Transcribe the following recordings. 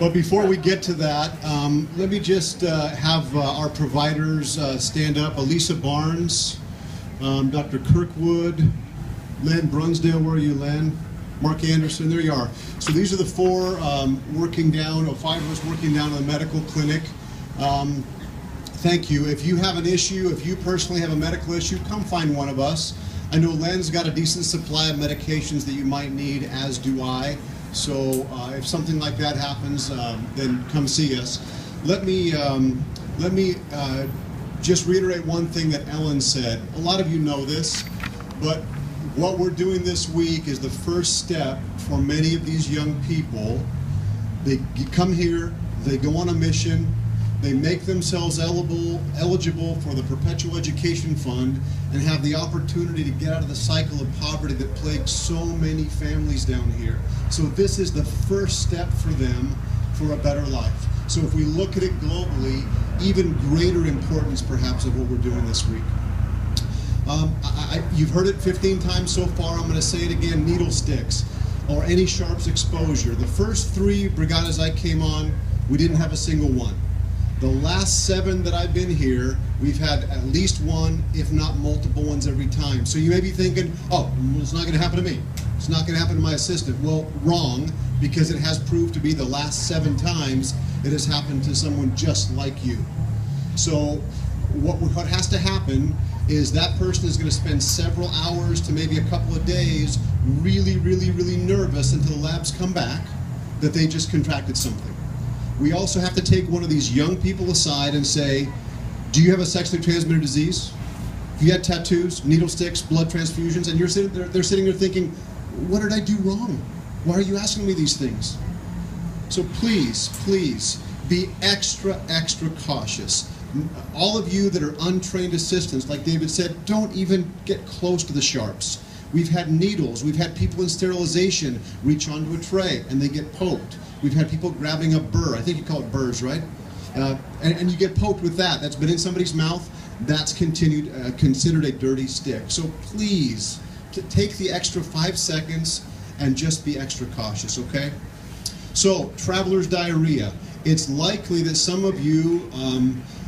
But before we get to that, let me just have our providers stand up. Elisa Barnes, Dr. Kirkwood, Len Brunsdale, where are you, Len? Mark Anderson, there you are. So these are the four working down, or five of us working down in the medical clinic. Thank you. If you have an issue, if you personally have a medical issue, come find one of us. I know Len's got a decent supply of medications that you might need, as do I. So if something like that happens, then come see us. Let me just reiterate one thing that Ellen said. A lot of you know this, but what we're doing this week is the first step for many of these young people. They come here, they go on a mission, they make themselves eligible for the Perpetual Education Fund and have the opportunity to get out of the cycle of poverty that plagues so many families down here. So this is the first step for them for a better life. So if we look at it globally, even greater importance perhaps of what we're doing this week. You've heard it 15 times so far. I'm going to say it again, needle sticks or any sharps exposure. The first 3 brigadas I came on, we didn't have a single one. The last 7 that I've been here, we've had at least one, if not multiple ones every time. So you may be thinking, oh, it's not going to happen to me. It's not going to happen to my assistant. Well, wrong, because it has proved to be the last 7 times it has happened to someone just like you. So what has to happen is that person is going to spend several hours to maybe a couple of days really, really, really nervous until the labs come back that they just contracted something. We also have to take one of these young people aside and say, do you have a sexually transmitted disease? If you had tattoos, needle sticks, blood transfusions, and they're sitting there thinking, what did I do wrong? Why are you asking me these things? So please, please be extra, extra cautious. All of you that are untrained assistants, like David said, don't even get close to the sharps. We've had needles, we've had people in sterilization reach onto a tray and they get poked. We've had people grabbing a burr. I think you call it burrs, right? And you get poked with that. That's been in somebody's mouth. That's considered a dirty stick. So please, take the extra 5 seconds and just be extra cautious, okay? So, traveler's diarrhea. It's likely that some of you,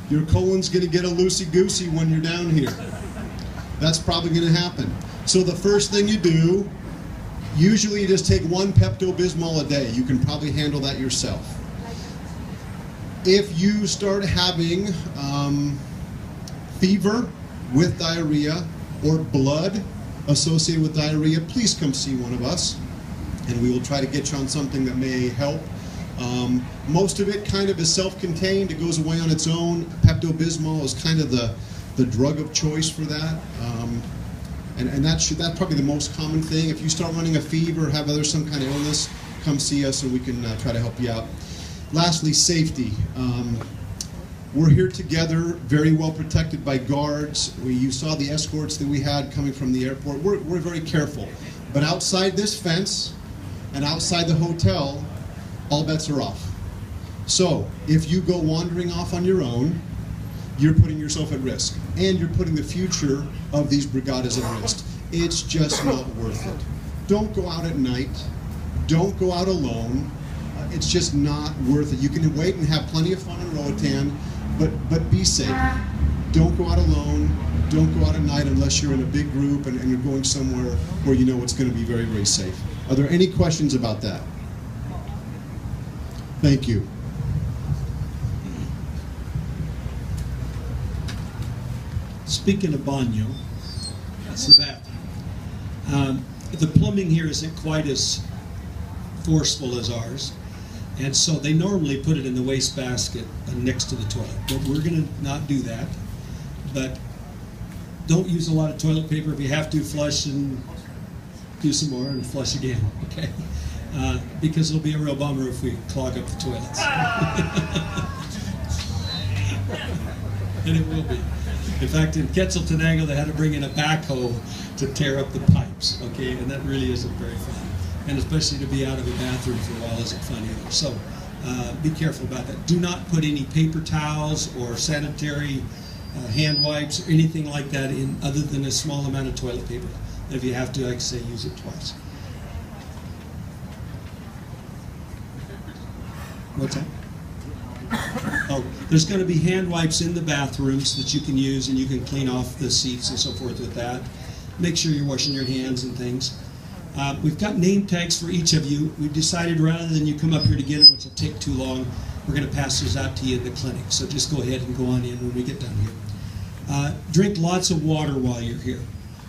your colon's going to get a loosey-goosey when you're down here. That's probably going to happen. So the first thing you do, usually you just take 1 Pepto-Bismol a day. You can probably handle that yourself. If you start having fever with diarrhea or blood associated with diarrhea, please come see one of us and we will try to get you on something that may help. Most of it kind of is self-contained. It goes away on its own. Pepto-Bismol is kind of the drug of choice for that. And that's probably the most common thing. If you start running a fever or have some kind of illness, come see us and we can try to help you out. Lastly, safety. We're here together, very well protected by guards. You saw the escorts that we had coming from the airport. We're very careful. But outside this fence and outside the hotel, all bets are off. So if you go wandering off on your own, you're putting yourself at risk, and you're putting the future of these brigadas at risk. It's just not worth it. Don't go out at night. Don't go out alone. It's just not worth it. You can wait and have plenty of fun in Roatan, but be safe. Don't go out alone. Don't go out at night unless you're in a big group and you're going somewhere where you know it's going to be very, very safe. Are there any questions about that? Thank you. Speaking of baño, that's the bathroom. The plumbing here isn't quite as forceful as ours, and so they normally put it in the wastebasket next to the toilet. But we're going to not do that. But don't use a lot of toilet paper. If you have to, flush and do some more and flush again, okay? Because it'll be a real bummer if we clog up the toilets. And it will be. In fact, in Quetzaltenango, they had to bring in a backhoe to tear up the pipes, okay? And that really isn't very fun. And especially to be out of a bathroom for a while isn't fun either. So be careful about that. Do not put any paper towels or sanitary hand wipes or anything like that in other than a small amount of toilet paper. And if you have to, like I say, use it twice. What's that? Oh, there's going to be hand wipes in the bathrooms that you can use, and you can clean off the seats and so forth with that. Make sure you're washing your hands and things. We've got name tags for each of you. We've decided rather than you come up here to get them, which will take too long, we're going to pass those out to you in the clinic. So just go ahead and go on in when we get done here. Drink lots of water while you're here.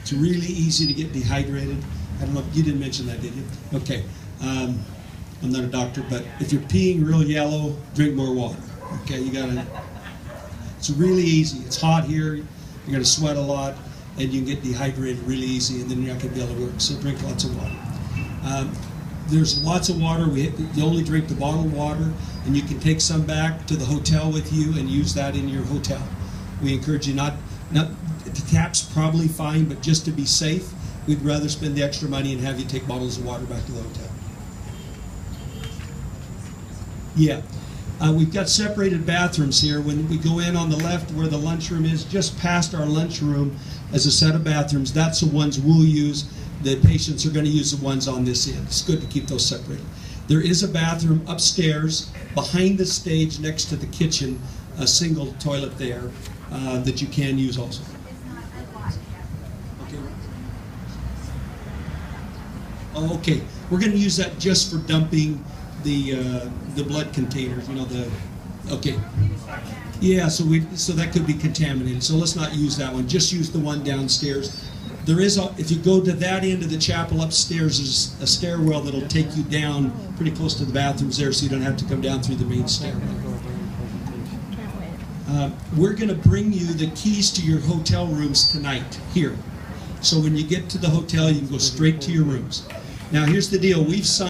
It's really easy to get dehydrated. I don't know if you didn't mention that, did you? Okay. I'm not a doctor, but if you're peeing real yellow, drink more water. Okay, you gotta. It's really easy. It's hot here. You're gonna sweat a lot, and you can get dehydrated really easy, and then you're not gonna be able to work. So drink lots of water. There's lots of water. You only drink the bottled water, and you can take some back to the hotel with you and use that in your hotel. We encourage you not. The tap's probably fine, but just to be safe, we'd rather spend the extra money and have you take bottles of water back to the hotel. Yeah. We've got separated bathrooms here. When we go in on the left where the lunchroom is, just past our lunchroom as a set of bathrooms, that's the ones we'll use. The patients are going to use the ones on this end. It's good to keep those separated. There is a bathroom upstairs behind the stage next to the kitchen, a single toilet there that you can use also. Okay. Oh, okay. We're going to use that just for dumping the blood containers, you know, okay. Yeah, so that could be contaminated. So let's not use that one. Just use the one downstairs. There is if you go to that end of the chapel upstairs, there's a stairwell that'll take you down pretty close to the bathrooms there, so you don't have to come down through the main stairwell. We're going to bring you the keys to your hotel rooms tonight here. So when you get to the hotel, you can go straight to your rooms. Now here's the deal. We've signed